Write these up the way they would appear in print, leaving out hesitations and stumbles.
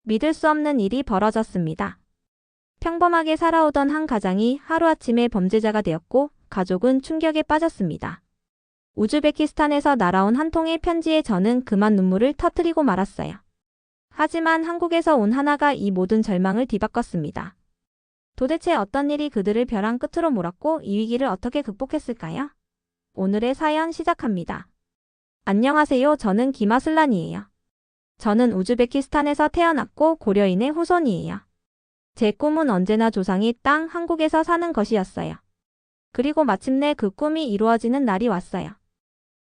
믿을 수 없는 일이 벌어졌습니다. 평범하게 살아오던 한 가장이 하루아침에 범죄자가 되었고 가족은 충격에 빠졌습니다. 우즈베키스탄에서 날아온 한 통의 편지에 저는 그만 눈물을 터뜨리고 말았어요. 하지만 한국에서 온 하나가 이 모든 절망을 뒤바꿨습니다. 도대체 어떤 일이 그들을 벼랑 끝으로 몰았고 이 위기를 어떻게 극복했을까요? 오늘의 사연 시작합니다. 안녕하세요. 저는 김아슬란이에요. 저는 우즈베키스탄에서 태어났고 고려인의 후손이에요. 제 꿈은 언제나 조상이 땅 한국에서 사는 것이었어요. 그리고 마침내 그 꿈이 이루어지는 날이 왔어요.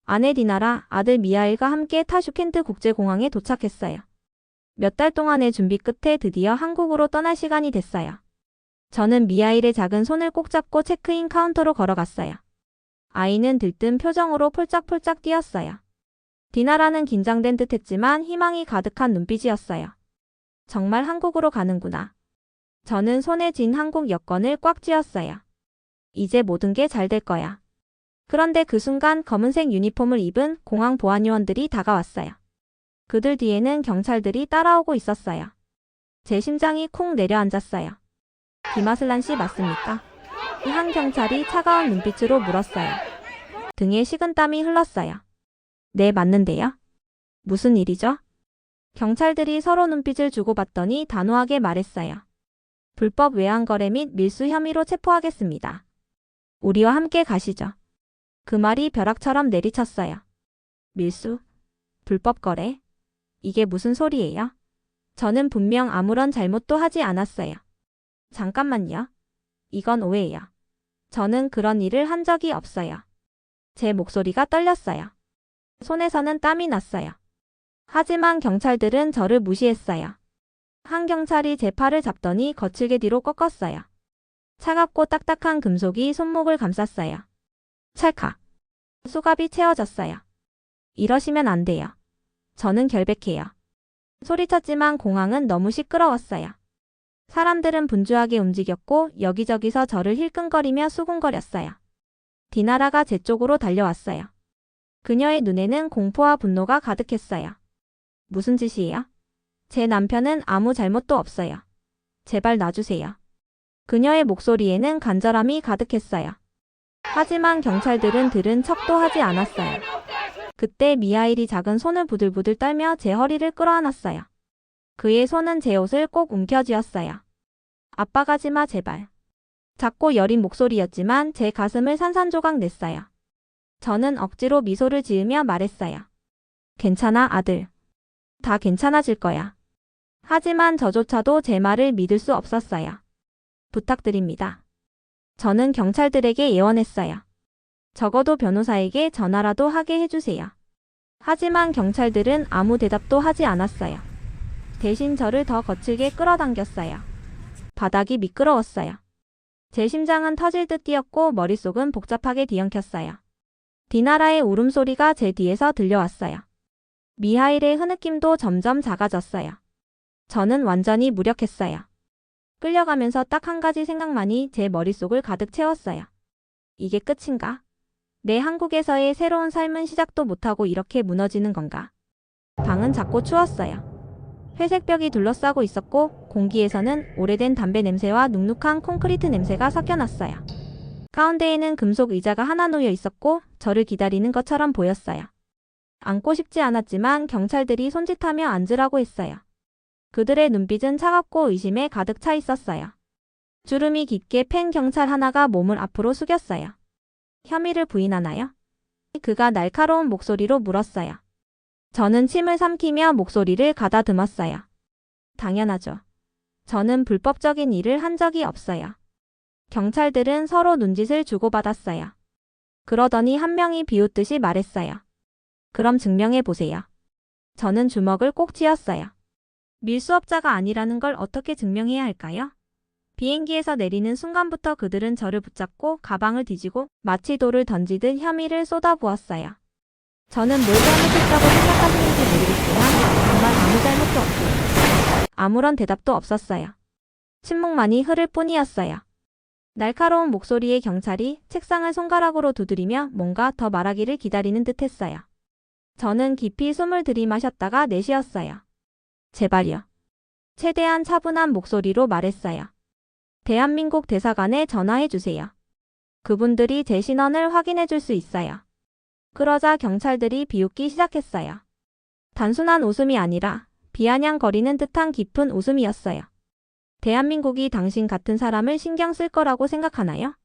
아내 디나라, 아들 미하일과 함께 타슈켄트 국제공항에 도착했어요. 몇 달 동안의 준비 끝에 드디어 한국으로 떠날 시간이 됐어요. 저는 미하일의 작은 손을 꼭 잡고 체크인 카운터로 걸어갔어요. 아이는 들뜬 표정으로 폴짝폴짝 뛰었어요. 디나라는 긴장된 듯 했지만 희망이 가득한 눈빛이었어요. 정말 한국으로 가는구나. 저는 손에 쥔 한국 여권을 꽉 쥐었어요. 이제 모든 게 잘 될 거야. 그런데 그 순간 검은색 유니폼을 입은 공항 보안요원들이 다가왔어요. 그들 뒤에는 경찰들이 따라오고 있었어요. 제 심장이 쿵 내려앉았어요. 김아슬란 씨 맞습니까? 한 경찰이 차가운 눈빛으로 물었어요. 등에 식은땀이 흘렀어요. 네, 맞는데요. 무슨 일이죠? 경찰들이 서로 눈빛을 주고받더니 단호하게 말했어요. 불법 외환거래 및 밀수 혐의로 체포하겠습니다. 우리와 함께 가시죠. 그 말이 벼락처럼 내리쳤어요. 밀수? 불법 거래? 이게 무슨 소리예요? 저는 분명 아무런 잘못도 하지 않았어요. 잠깐만요. 이건 오해예요. 저는 그런 일을 한 적이 없어요. 제 목소리가 떨렸어요. 손에서는 땀이 났어요. 하지만 경찰들은 저를 무시했어요. 한 경찰이 제 팔을 잡더니 거칠게 뒤로 꺾었어요. 차갑고 딱딱한 금속이 손목을 감쌌어요. 찰칵. 수갑이 채워졌어요. 이러시면 안 돼요. 저는 결백해요. 소리쳤지만 공항은 너무 시끄러웠어요. 사람들은 분주하게 움직였고 여기저기서 저를 힐끔거리며 수군거렸어요. 디나라가 제 쪽으로 달려왔어요. 그녀의 눈에는 공포와 분노가 가득했어요. 무슨 짓이에요? 제 남편은 아무 잘못도 없어요. 제발 놔주세요. 그녀의 목소리에는 간절함이 가득했어요. 하지만 경찰들은 들은 척도 하지 않았어요. 그때 미하일이 작은 손을 부들부들 떨며 제 허리를 끌어안았어요. 그의 손은 제 옷을 꼭 움켜쥐었어요. 아빠 가지마 제발. 작고 여린 목소리였지만 제 가슴을 산산조각 냈어요. 저는 억지로 미소를 지으며 말했어요. 괜찮아 아들. 다 괜찮아질 거야. 하지만 저조차도 제 말을 믿을 수 없었어요. 부탁드립니다. 저는 경찰들에게 예언했어요. 적어도 변호사에게 전화라도 하게 해주세요. 하지만 경찰들은 아무 대답도 하지 않았어요. 대신 저를 더 거칠게 끌어당겼어요. 바닥이 미끄러웠어요. 제 심장은 터질 듯 뛰었고 머릿속은 복잡하게 뒤엉켰어요. 디나라의 울음소리가 제 뒤에서 들려왔어요. 미하일의 흐느낌도 점점 작아졌어요. 저는 완전히 무력했어요. 끌려가면서 딱 한 가지 생각만이 제 머릿속을 가득 채웠어요. 이게 끝인가? 내 한국에서의 새로운 삶은 시작도 못하고 이렇게 무너지는 건가? 방은 작고 추웠어요. 회색 벽이 둘러싸고 있었고 공기에서는 오래된 담배 냄새와 눅눅한 콘크리트 냄새가 섞여났어요. 가운데에는 금속 의자가 하나 놓여 있었고 저를 기다리는 것처럼 보였어요. 앉고 싶지 않았지만 경찰들이 손짓하며 앉으라고 했어요. 그들의 눈빛은 차갑고 의심에 가득 차 있었어요. 주름이 깊게 팬 경찰 하나가 몸을 앞으로 숙였어요. 혐의를 부인하나요? 그가 날카로운 목소리로 물었어요. 저는 침을 삼키며 목소리를 가다듬었어요. 당연하죠. 저는 불법적인 일을 한 적이 없어요. 경찰들은 서로 눈짓을 주고받았어요. 그러더니 한 명이 비웃듯이 말했어요. 그럼 증명해 보세요. 저는 주먹을 꼭 쥐었어요. 밀수업자가 아니라는 걸 어떻게 증명해야 할까요? 비행기에서 내리는 순간부터 그들은 저를 붙잡고 가방을 뒤지고 마치 돌을 던지듯 혐의를 쏟아부었어요. 저는 뭘 잘못했다고 생각하시는지 모르겠지만 정말 아무 잘못도 없어요. 아무런 대답도 없었어요. 침묵만이 흐를 뿐이었어요. 날카로운 목소리의 경찰이 책상을 손가락으로 두드리며 뭔가 더 말하기를 기다리는 듯 했어요. 저는 깊이 숨을 들이마셨다가 내쉬었어요. 제발요. 최대한 차분한 목소리로 말했어요. 대한민국 대사관에 전화해 주세요. 그분들이 제 신원을 확인해 줄 수 있어요. 그러자 경찰들이 비웃기 시작했어요. 단순한 웃음이 아니라 비아냥거리는 듯한 깊은 웃음이었어요. 대한민국이 당신 같은 사람을 신경 쓸 거라고 생각하나요?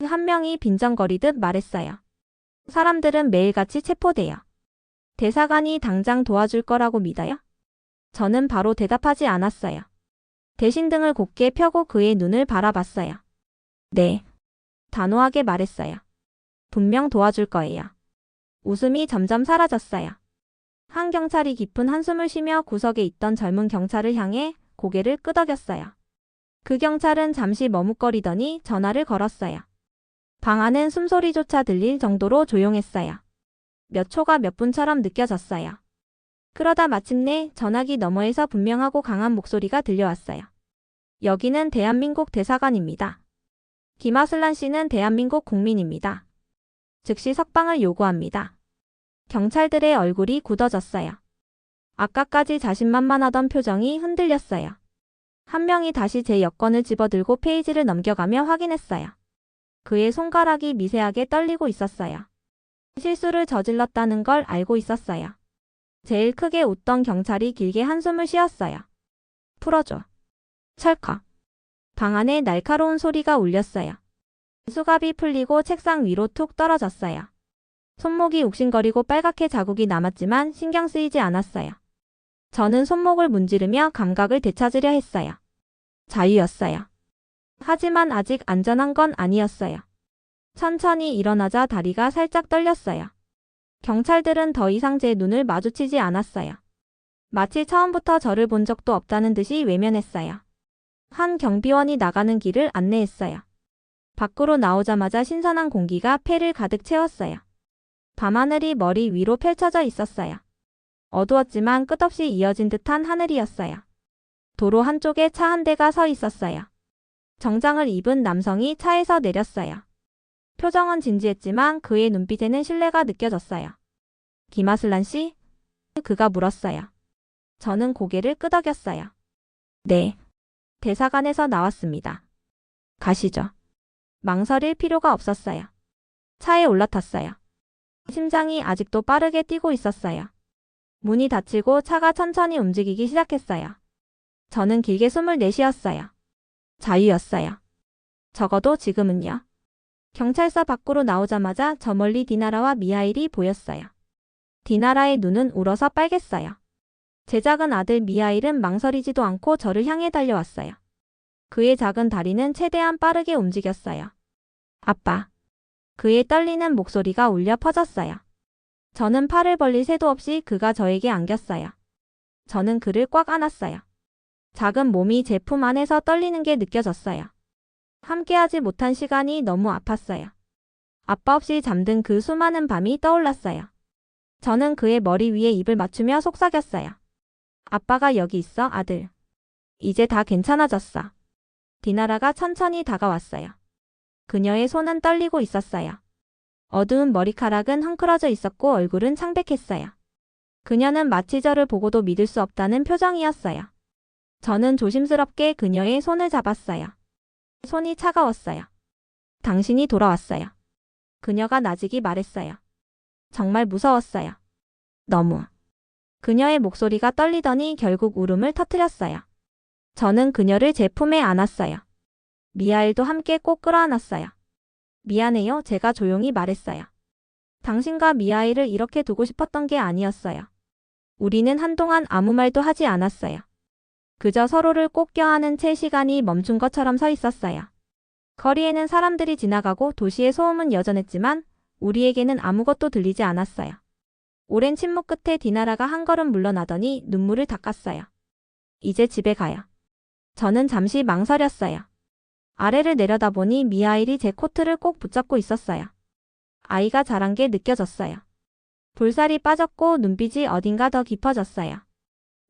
한 명이 빈정거리듯 말했어요. 사람들은 매일같이 체포돼요. 대사관이 당장 도와줄 거라고 믿어요? 저는 바로 대답하지 않았어요. 대신 등을 곧게 펴고 그의 눈을 바라봤어요. 네. 단호하게 말했어요. 분명 도와줄 거예요. 웃음이 점점 사라졌어요. 한 경찰이 깊은 한숨을 쉬며 구석에 있던 젊은 경찰을 향해 고개를 끄덕였어요. 그 경찰은 잠시 머뭇거리더니 전화를 걸었어요. 방 안은 숨소리조차 들릴 정도로 조용했어요. 몇 초가 몇 분처럼 느껴졌어요. 그러다 마침내 전화기 너머에서 분명하고 강한 목소리가 들려왔어요. 여기는 대한민국 대사관입니다. 김하슬란 씨는 대한민국 국민입니다. 즉시 석방을 요구합니다. 경찰들의 얼굴이 굳어졌어요. 아까까지 자신만만하던 표정이 흔들렸어요. 한 명이 다시 제 여권을 집어들고 페이지를 넘겨가며 확인했어요. 그의 손가락이 미세하게 떨리고 있었어요. 실수를 저질렀다는 걸 알고 있었어요. 제일 크게 웃던 경찰이 길게 한숨을 쉬었어요. 풀어줘. 철컥. 방 안에 날카로운 소리가 울렸어요. 수갑이 풀리고 책상 위로 툭 떨어졌어요. 손목이 욱신거리고 빨갛게 자국이 남았지만 신경 쓰이지 않았어요. 저는 손목을 문지르며 감각을 되찾으려 했어요. 자유였어요. 하지만 아직 안전한 건 아니었어요. 천천히 일어나자 다리가 살짝 떨렸어요. 경찰들은 더 이상 제 눈을 마주치지 않았어요. 마치 처음부터 저를 본 적도 없다는 듯이 외면했어요. 한 경비원이 나가는 길을 안내했어요. 밖으로 나오자마자 신선한 공기가 폐를 가득 채웠어요. 밤하늘이 머리 위로 펼쳐져 있었어요. 어두웠지만 끝없이 이어진 듯한 하늘이었어요. 도로 한쪽에 차 한 대가 서 있었어요. 정장을 입은 남성이 차에서 내렸어요. 표정은 진지했지만 그의 눈빛에는 신뢰가 느껴졌어요. 김하슬란 씨? 그가 물었어요. 저는 고개를 끄덕였어요. 네. 대사관에서 나왔습니다. 가시죠. 망설일 필요가 없었어요. 차에 올라탔어요. 심장이 아직도 빠르게 뛰고 있었어요. 문이 닫히고 차가 천천히 움직이기 시작했어요. 저는 길게 숨을 내쉬었어요. 자유였어요. 적어도 지금은요. 경찰서 밖으로 나오자마자 저 멀리 디나라와 미하일이 보였어요. 디나라의 눈은 울어서 빨갰어요. 제 작은 아들 미하일은 망설이지도 않고 저를 향해 달려왔어요. 그의 작은 다리는 최대한 빠르게 움직였어요. 아빠. 그의 떨리는 목소리가 울려 퍼졌어요. 저는 팔을 벌릴 새도 없이 그가 저에게 안겼어요. 저는 그를 꽉 안았어요. 작은 몸이 제 품 안에서 떨리는 게 느껴졌어요. 함께하지 못한 시간이 너무 아팠어요. 아빠 없이 잠든 그 수많은 밤이 떠올랐어요. 저는 그의 머리 위에 입을 맞추며 속삭였어요. 아빠가 여기 있어, 아들. 이제 다 괜찮아졌어. 디나라가 천천히 다가왔어요. 그녀의 손은 떨리고 있었어요. 어두운 머리카락은 헝클어져 있었고 얼굴은 창백했어요. 그녀는 마치 저를 보고도 믿을 수 없다는 표정이었어요. 저는 조심스럽게 그녀의 손을 잡았어요. 손이 차가웠어요. 당신이 돌아왔어요. 그녀가 나직이 말했어요. 정말 무서웠어요. 너무. 그녀의 목소리가 떨리더니 결국 울음을 터뜨렸어요. 저는 그녀를 제 품에 안았어요. 미하일도 함께 꼭 끌어안았어요. 미안해요, 제가 조용히 말했어요. 당신과 미하일을 이렇게 두고 싶었던 게 아니었어요. 우리는 한동안 아무 말도 하지 않았어요. 그저 서로를 꼭 껴안은 채 시간이 멈춘 것처럼 서 있었어요. 거리에는 사람들이 지나가고 도시의 소음은 여전했지만 우리에게는 아무것도 들리지 않았어요. 오랜 침묵 끝에 디나라가 한 걸음 물러나더니 눈물을 닦았어요. 이제 집에 가요. 저는 잠시 망설였어요. 아래를 내려다보니 미하일이 제 코트를 꼭 붙잡고 있었어요. 아이가 자란 게 느껴졌어요. 볼살이 빠졌고 눈빛이 어딘가 더 깊어졌어요.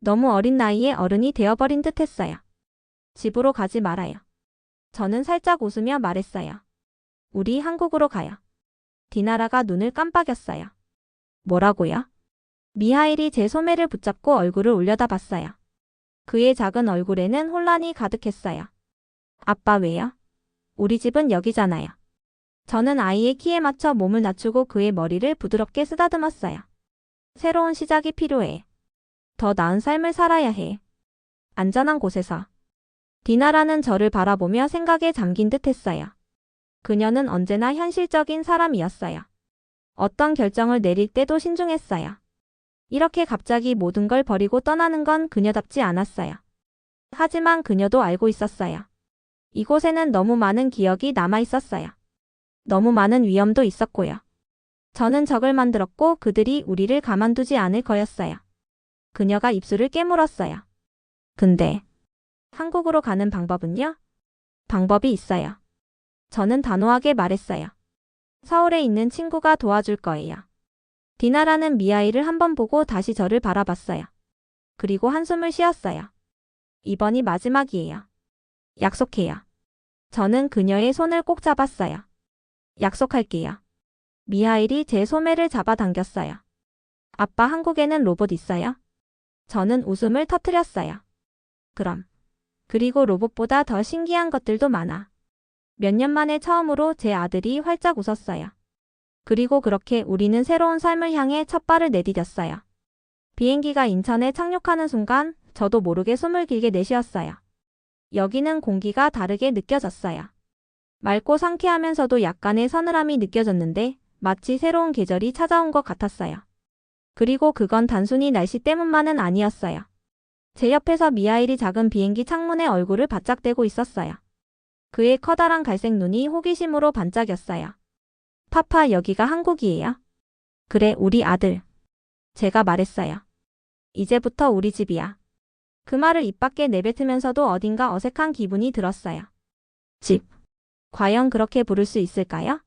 너무 어린 나이에 어른이 되어버린 듯 했어요. 집으로 가지 말아요. 저는 살짝 웃으며 말했어요. 우리 한국으로 가요. 디나라가 눈을 깜빡였어요. 뭐라고요? 미하일이 제 소매를 붙잡고 얼굴을 올려다봤어요. 그의 작은 얼굴에는 혼란이 가득했어요. 아빠 왜요? 우리 집은 여기잖아요. 저는 아이의 키에 맞춰 몸을 낮추고 그의 머리를 부드럽게 쓰다듬었어요. 새로운 시작이 필요해. 더 나은 삶을 살아야 해. 안전한 곳에서. 디나라는 저를 바라보며 생각에 잠긴 듯 했어요. 그녀는 언제나 현실적인 사람이었어요. 어떤 결정을 내릴 때도 신중했어요. 이렇게 갑자기 모든 걸 버리고 떠나는 건 그녀답지 않았어요. 하지만 그녀도 알고 있었어요. 이곳에는 너무 많은 기억이 남아 있었어요. 너무 많은 위험도 있었고요. 저는 적을 만들었고 그들이 우리를 가만두지 않을 거였어요. 그녀가 입술을 깨물었어요. 근데 한국으로 가는 방법은요? 방법이 있어요. 저는 단호하게 말했어요. 서울에 있는 친구가 도와줄 거예요. 디나라는 미아이를 한번 보고 다시 저를 바라봤어요. 그리고 한숨을 쉬었어요. 이번이 마지막이에요. 약속해요. 저는 그녀의 손을 꼭 잡았어요. 약속할게요. 미하일이 제 소매를 잡아당겼어요. 아빠 한국에는 로봇 있어요? 저는 웃음을 터뜨렸어요. 그럼. 그리고 로봇보다 더 신기한 것들도 많아. 몇 년 만에 처음으로 제 아들이 활짝 웃었어요. 그리고 그렇게 우리는 새로운 삶을 향해 첫 발을 내디뎠어요. 비행기가 인천에 착륙하는 순간 저도 모르게 숨을 길게 내쉬었어요. 여기는 공기가 다르게 느껴졌어요. 맑고 상쾌하면서도 약간의 서늘함이 느껴졌는데 마치 새로운 계절이 찾아온 것 같았어요. 그리고 그건 단순히 날씨 때문만은 아니었어요. 제 옆에서 미하일이 작은 비행기 창문에 얼굴을 바짝 대고 있었어요. 그의 커다란 갈색 눈이 호기심으로 반짝였어요. 파파, 여기가 한국이에요? 그래, 우리 아들. 제가 말했어요. 이제부터 우리 집이야. 그 말을 입 밖에 내뱉으면서도 어딘가 어색한 기분이 들었어요. 집. 과연 그렇게 부를 수 있을까요?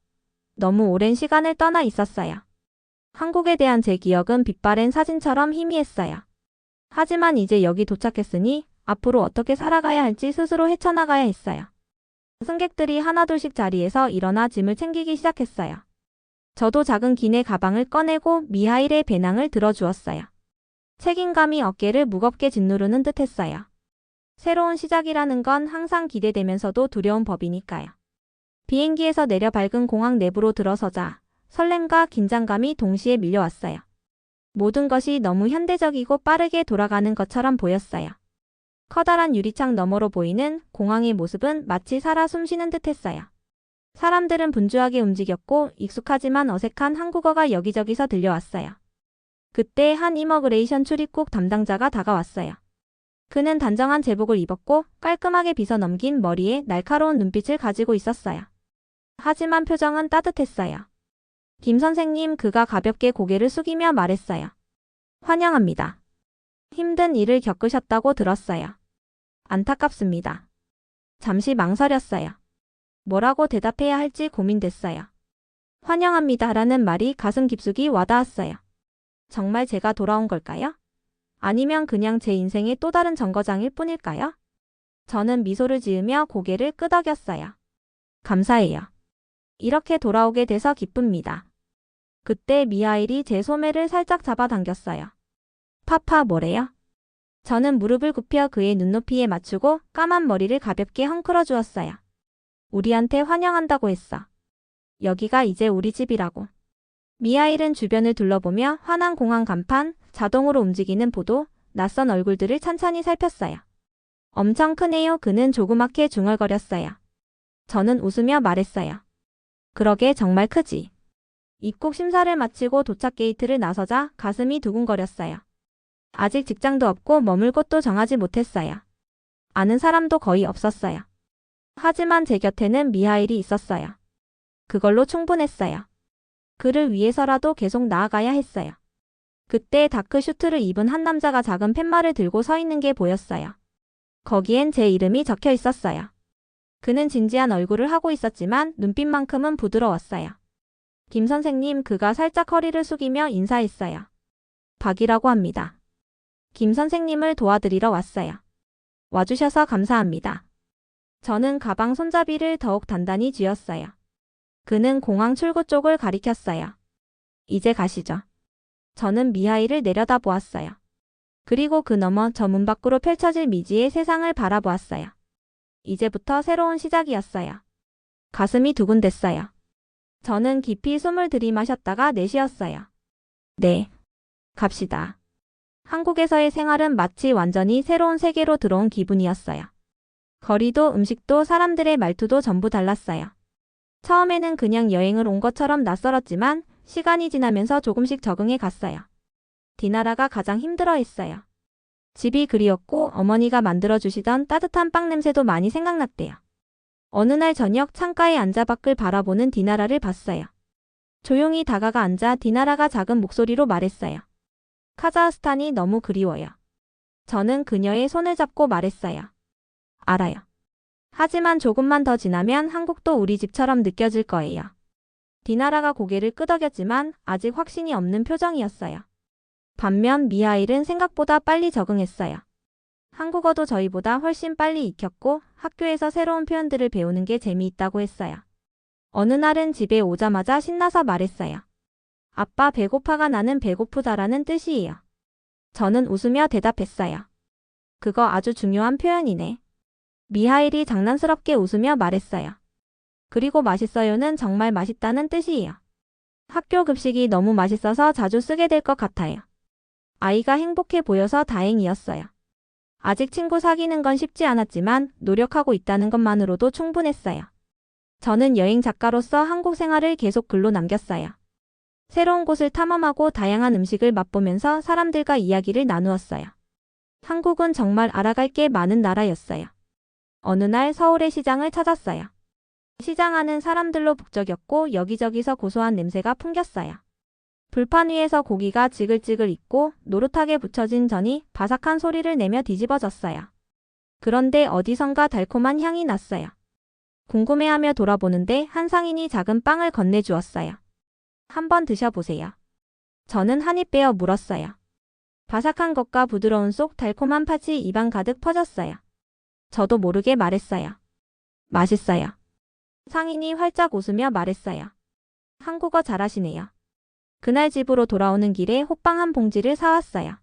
너무 오랜 시간을 떠나 있었어요. 한국에 대한 제 기억은 빛바랜 사진처럼 희미했어요. 하지만 이제 여기 도착했으니 앞으로 어떻게 살아가야 할지 스스로 헤쳐나가야 했어요. 승객들이 하나둘씩 자리에서 일어나 짐을 챙기기 시작했어요. 저도 작은 기내 가방을 꺼내고 미하일의 배낭을 들어주었어요. 책임감이 어깨를 무겁게 짓누르는 듯 했어요. 새로운 시작이라는 건 항상 기대되면서도 두려운 법이니까요. 비행기에서 내려 밝은 공항 내부로 들어서자 설렘과 긴장감이 동시에 밀려왔어요. 모든 것이 너무 현대적이고 빠르게 돌아가는 것처럼 보였어요. 커다란 유리창 너머로 보이는 공항의 모습은 마치 살아 숨쉬는 듯 했어요. 사람들은 분주하게 움직였고 익숙하지만 어색한 한국어가 여기저기서 들려왔어요. 그때 한 이머그레이션 출입국 담당자가 다가왔어요. 그는 단정한 제복을 입었고 깔끔하게 빗어 넘긴 머리에 날카로운 눈빛을 가지고 있었어요. 하지만 표정은 따뜻했어요. 김 선생님, 그가 가볍게 고개를 숙이며 말했어요. 환영합니다. 힘든 일을 겪으셨다고 들었어요. 안타깝습니다. 잠시 망설였어요. 뭐라고 대답해야 할지 고민됐어요. 환영합니다라는 말이 가슴 깊숙이 와닿았어요. 정말 제가 돌아온 걸까요? 아니면 그냥 제 인생의 또 다른 정거장일 뿐일까요? 저는 미소를 지으며 고개를 끄덕였어요. 감사해요. 이렇게 돌아오게 돼서 기쁩니다. 그때 미하일이 제 소매를 살짝 잡아당겼어요. 파파, 뭐래요? 저는 무릎을 굽혀 그의 눈높이에 맞추고 까만 머리를 가볍게 헝클어 주었어요. 우리한테 환영한다고 했어. 여기가 이제 우리 집이라고. 미하일은 주변을 둘러보며 환한 공항 간판, 자동으로 움직이는 보도, 낯선 얼굴들을 찬찬히 살폈어요. 엄청 크네요. 그는 조그맣게 중얼거렸어요. 저는 웃으며 말했어요. 그러게 정말 크지. 입국 심사를 마치고 도착 게이트를 나서자 가슴이 두근거렸어요. 아직 직장도 없고 머물 곳도 정하지 못했어요. 아는 사람도 거의 없었어요. 하지만 제 곁에는 미하일이 있었어요. 그걸로 충분했어요. 그를 위해서라도 계속 나아가야 했어요. 그때 다크 슈트를 입은 한 남자가 작은 팻말을 들고 서 있는 게 보였어요. 거기엔 제 이름이 적혀 있었어요. 그는 진지한 얼굴을 하고 있었지만 눈빛만큼은 부드러웠어요. 김 선생님, 그가 살짝 허리를 숙이며 인사했어요. 박이라고 합니다. 김 선생님을 도와드리러 왔어요. 와주셔서 감사합니다. 저는 가방 손잡이를 더욱 단단히 쥐었어요. 그는 공항 출구 쪽을 가리켰어요. 이제 가시죠. 저는 미하일을 내려다보았어요. 그리고 그 너머 저 문 밖으로 펼쳐질 미지의 세상을 바라보았어요. 이제부터 새로운 시작이었어요. 가슴이 두근댔어요. 저는 깊이 숨을 들이마셨다가 내쉬었어요. 네, 갑시다. 한국에서의 생활은 마치 완전히 새로운 세계로 들어온 기분이었어요. 거리도 음식도 사람들의 말투도 전부 달랐어요. 처음에는 그냥 여행을 온 것처럼 낯설었지만 시간이 지나면서 조금씩 적응해 갔어요. 디나라가 가장 힘들어했어요. 집이 그리웠고 어머니가 만들어주시던 따뜻한 빵 냄새도 많이 생각났대요. 어느 날 저녁 창가에 앉아 밖을 바라보는 디나라를 봤어요. 조용히 다가가 앉아 디나라가 작은 목소리로 말했어요. 카자흐스탄이 너무 그리워요. 저는 그녀의 손을 잡고 말했어요. 알아요. 하지만 조금만 더 지나면 한국도 우리 집처럼 느껴질 거예요. 디나라가 고개를 끄덕였지만 아직 확신이 없는 표정이었어요. 반면 미하일은 생각보다 빨리 적응했어요. 한국어도 저희보다 훨씬 빨리 익혔고 학교에서 새로운 표현들을 배우는 게 재미있다고 했어요. 어느 날은 집에 오자마자 신나서 말했어요. 아빠 배고파가 나는 배고프다라는 뜻이에요. 저는 웃으며 대답했어요. 그거 아주 중요한 표현이네. 미하일이 장난스럽게 웃으며 말했어요. 그리고 맛있어요는 정말 맛있다는 뜻이에요. 학교 급식이 너무 맛있어서 자주 쓰게 될 것 같아요. 아이가 행복해 보여서 다행이었어요. 아직 친구 사귀는 건 쉽지 않았지만 노력하고 있다는 것만으로도 충분했어요. 저는 여행 작가로서 한국 생활을 계속 글로 남겼어요. 새로운 곳을 탐험하고 다양한 음식을 맛보면서 사람들과 이야기를 나누었어요. 한국은 정말 알아갈 게 많은 나라였어요. 어느 날 서울의 시장을 찾았어요. 시장 안은 사람들로 북적였고 여기저기서 고소한 냄새가 풍겼어요. 불판 위에서 고기가 지글지글 익고 노릇하게 부쳐진 전이 바삭한 소리를 내며 뒤집어졌어요. 그런데 어디선가 달콤한 향이 났어요. 궁금해하며 돌아보는데 한 상인이 작은 빵을 건네주었어요. 한번 드셔보세요. 저는 한 입 베어 물었어요. 바삭한 것과 부드러운 속 달콤한 팥이 입안 가득 퍼졌어요. 저도 모르게 말했어요. 맛있어요. 상인이 활짝 웃으며 말했어요. 한국어 잘하시네요. 그날 집으로 돌아오는 길에 호빵 한 봉지를 사왔어요.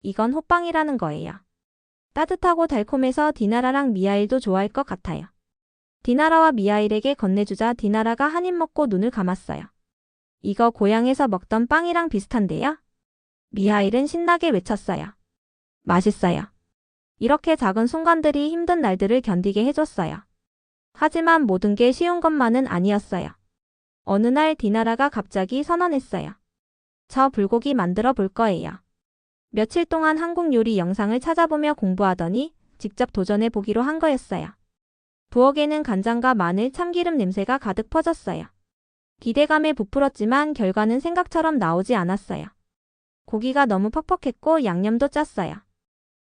이건 호빵이라는 거예요. 따뜻하고 달콤해서 디나라랑 미하일도 좋아할 것 같아요. 디나라와 미하일에게 건네주자 디나라가 한 입 먹고 눈을 감았어요. 이거 고향에서 먹던 빵이랑 비슷한데요? 미하일은 신나게 외쳤어요. 맛있어요. 이렇게 작은 순간들이 힘든 날들을 견디게 해줬어요. 하지만 모든 게 쉬운 것만은 아니었어요. 어느 날 디나라가 갑자기 선언했어요. 저 불고기 만들어 볼 거예요. 며칠 동안 한국 요리 영상을 찾아보며 공부하더니 직접 도전해 보기로 한 거였어요. 부엌에는 간장과 마늘, 참기름 냄새가 가득 퍼졌어요. 기대감에 부풀었지만 결과는 생각처럼 나오지 않았어요. 고기가 너무 퍽퍽했고 양념도 짰어요.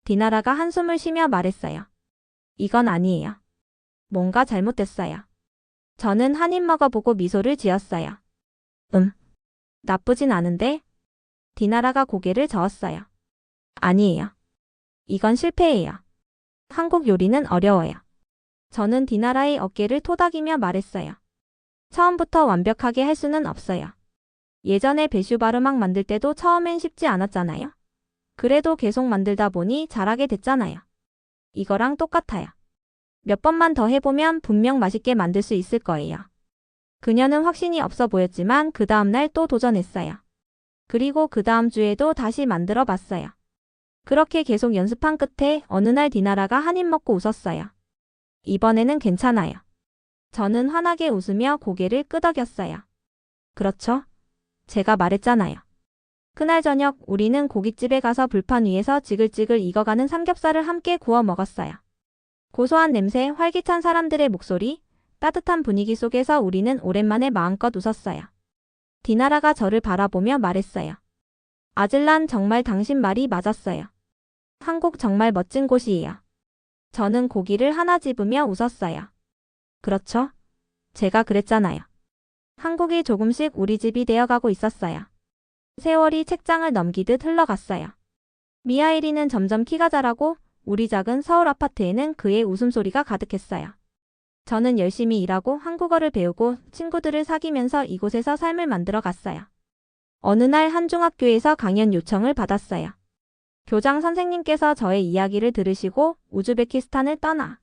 디나라가 한숨을 쉬며 말했어요. 이건 아니에요. 뭔가 잘못됐어요. 저는 한 입 먹어보고 미소를 지었어요. 나쁘진 않은데? 디나라가 고개를 저었어요. 아니에요. 이건 실패예요. 한국 요리는 어려워요. 저는 디나라의 어깨를 토닥이며 말했어요. 처음부터 완벽하게 할 수는 없어요. 예전에 베슈바르막 만들 때도 처음엔 쉽지 않았잖아요. 그래도 계속 만들다 보니 잘하게 됐잖아요. 이거랑 똑같아요. 몇 번만 더 해보면 분명 맛있게 만들 수 있을 거예요. 그녀는 확신이 없어 보였지만 그 다음날 또 도전했어요. 그리고 그 다음 주에도 다시 만들어 봤어요. 그렇게 계속 연습한 끝에 어느 날 디나라가 한 입 먹고 웃었어요. 이번에는 괜찮아요. 저는 환하게 웃으며 고개를 끄덕였어요. 그렇죠? 제가 말했잖아요. 그날 저녁 우리는 고깃집에 가서 불판 위에서 지글지글 익어가는 삼겹살을 함께 구워 먹었어요. 고소한 냄새, 활기찬 사람들의 목소리, 따뜻한 분위기 속에서 우리는 오랜만에 마음껏 웃었어요. 디나라가 저를 바라보며 말했어요. 아즐란 정말 당신 말이 맞았어요. 한국 정말 멋진 곳이에요. 저는 고기를 하나 집으며 웃었어요. 그렇죠? 제가 그랬잖아요. 한국이 조금씩 우리 집이 되어가고 있었어요. 세월이 책장을 넘기듯 흘러갔어요. 미하일이는 점점 키가 자라고 우리 작은 서울 아파트에는 그의 웃음소리가 가득했어요. 저는 열심히 일하고 한국어를 배우고 친구들을 사귀면서 이곳에서 삶을 만들어 갔어요. 어느 날 한 중학교에서 강연 요청을 받았어요. 교장 선생님께서 저의 이야기를 들으시고 우즈베키스탄을 떠나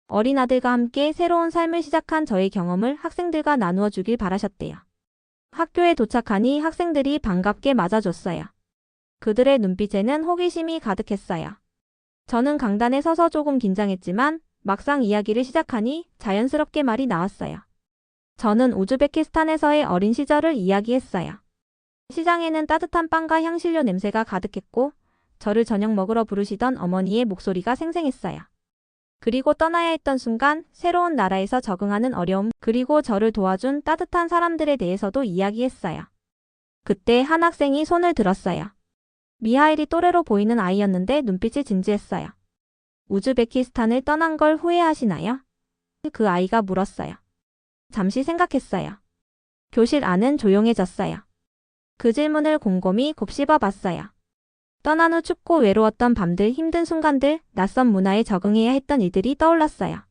어린 아들과 함께 새로운 삶을 시작한 저의 경험을 학생들과 나누어 주길 바라셨대요. 학교에 도착하니 학생들이 반갑게 맞아줬어요. 그들의 눈빛에는 호기심이 가득했어요. 저는 강단에 서서 조금 긴장했지만 막상 이야기를 시작하니 자연스럽게 말이 나왔어요. 저는 우즈베키스탄에서의 어린 시절을 이야기했어요. 시장에는 따뜻한 빵과 향신료 냄새가 가득했고 저를 저녁 먹으러 부르시던 어머니의 목소리가 생생했어요. 그리고 떠나야 했던 순간 새로운 나라에서 적응하는 어려움 그리고 저를 도와준 따뜻한 사람들에 대해서도 이야기했어요. 그때 한 학생이 손을 들었어요. 미하일이 또래로 보이는 아이였는데 눈빛이 진지했어요. 우즈베키스탄을 떠난 걸 후회하시나요? 그 아이가 물었어요. 잠시 생각했어요. 교실 안은 조용해졌어요. 그 질문을 곰곰이 곱씹어 봤어요. 떠난 후 춥고 외로웠던 밤들, 힘든 순간들, 낯선 문화에 적응해야 했던 일들이 떠올랐어요.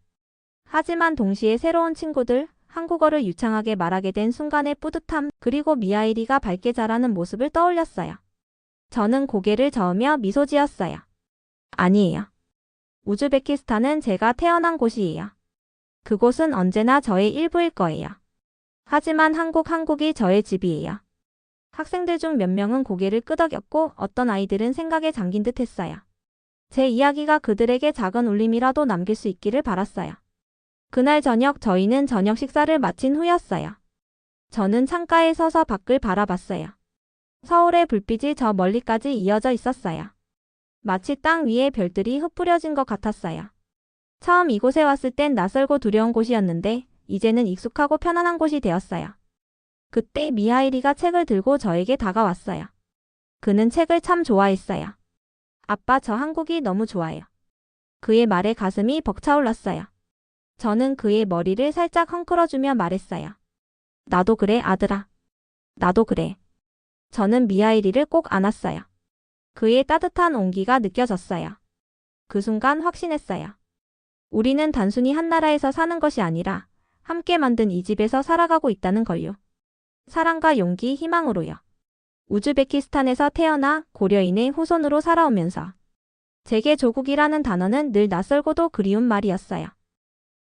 하지만 동시에 새로운 친구들, 한국어를 유창하게 말하게 된 순간의 뿌듯함, 그리고 미하일이가 밝게 자라는 모습을 떠올렸어요. 저는 고개를 저으며 미소 지었어요. 아니에요. 우즈베키스탄은 제가 태어난 곳이에요. 그곳은 언제나 저의 일부일 거예요. 하지만 한국이 저의 집이에요. 학생들 중 몇 명은 고개를 끄덕였고 어떤 아이들은 생각에 잠긴 듯 했어요. 제 이야기가 그들에게 작은 울림이라도 남길 수 있기를 바랐어요. 그날 저녁 저희는 저녁 식사를 마친 후였어요. 저는 창가에 서서 밖을 바라봤어요. 서울의 불빛이 저 멀리까지 이어져 있었어요. 마치 땅 위에 별들이 흩뿌려진 것 같았어요. 처음 이곳에 왔을 땐 낯설고 두려운 곳이었는데 이제는 익숙하고 편안한 곳이 되었어요. 그때 미하일이가 책을 들고 저에게 다가왔어요. 그는 책을 참 좋아했어요. 아빠, 저 한국이 너무 좋아요. 그의 말에 가슴이 벅차올랐어요. 저는 그의 머리를 살짝 헝클어주며 말했어요. 나도 그래, 아들아. 나도 그래. 저는 미하일이를 꼭 안았어요. 그의 따뜻한 온기가 느껴졌어요. 그 순간 확신했어요. 우리는 단순히 한 나라에서 사는 것이 아니라 함께 만든 이 집에서 살아가고 있다는 걸요. 사랑과 용기, 희망으로요. 우즈베키스탄에서 태어나 고려인의 후손으로 살아오면서 제게 조국이라는 단어는 늘 낯설고도 그리운 말이었어요.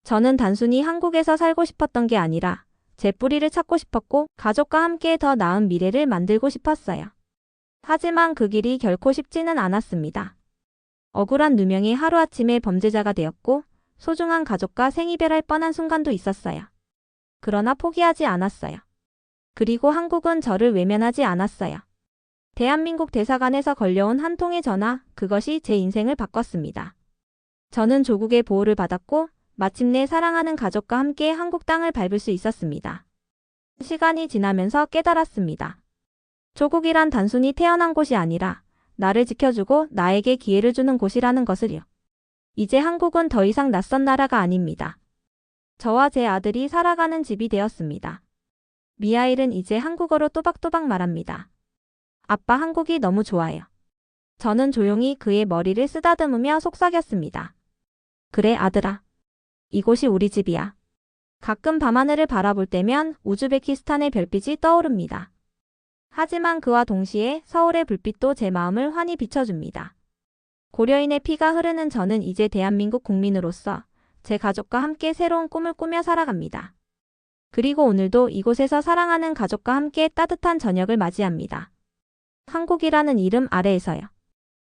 저는 단순히 한국에서 살고 싶었던 게 아니라 제 뿌리를 찾고 싶었고 가족과 함께 더 나은 미래를 만들고 싶었어요. 하지만 그 길이 결코 쉽지는 않았습니다. 억울한 누명이 하루아침에 범죄자가 되었고 소중한 가족과 생이별할 뻔한 순간도 있었어요. 그러나 포기하지 않았어요. 그리고 한국은 저를 외면하지 않았어요. 대한민국 대사관에서 걸려온 한 통의 전화, 그것이 제 인생을 바꿨습니다. 저는 조국의 보호를 받았고 마침내 사랑하는 가족과 함께 한국 땅을 밟을 수 있었습니다. 시간이 지나면서 깨달았습니다. 조국이란 단순히 태어난 곳이 아니라 나를 지켜주고 나에게 기회를 주는 곳이라는 것을요. 이제 한국은 더 이상 낯선 나라가 아닙니다. 저와 제 아들이 살아가는 집이 되었습니다. 미하일은 이제 한국어로 또박또박 말합니다. 아빠, 한국이 너무 좋아요. 저는 조용히 그의 머리를 쓰다듬으며 속삭였습니다. 그래, 아들아. 이곳이 우리 집이야. 가끔 밤하늘을 바라볼 때면 우즈베키스탄의 별빛이 떠오릅니다. 하지만 그와 동시에 서울의 불빛도 제 마음을 환히 비춰줍니다. 고려인의 피가 흐르는 저는 이제 대한민국 국민으로서 제 가족과 함께 새로운 꿈을 꾸며 살아갑니다. 그리고 오늘도 이곳에서 사랑하는 가족과 함께 따뜻한 저녁을 맞이합니다. 한국이라는 이름 아래에서요.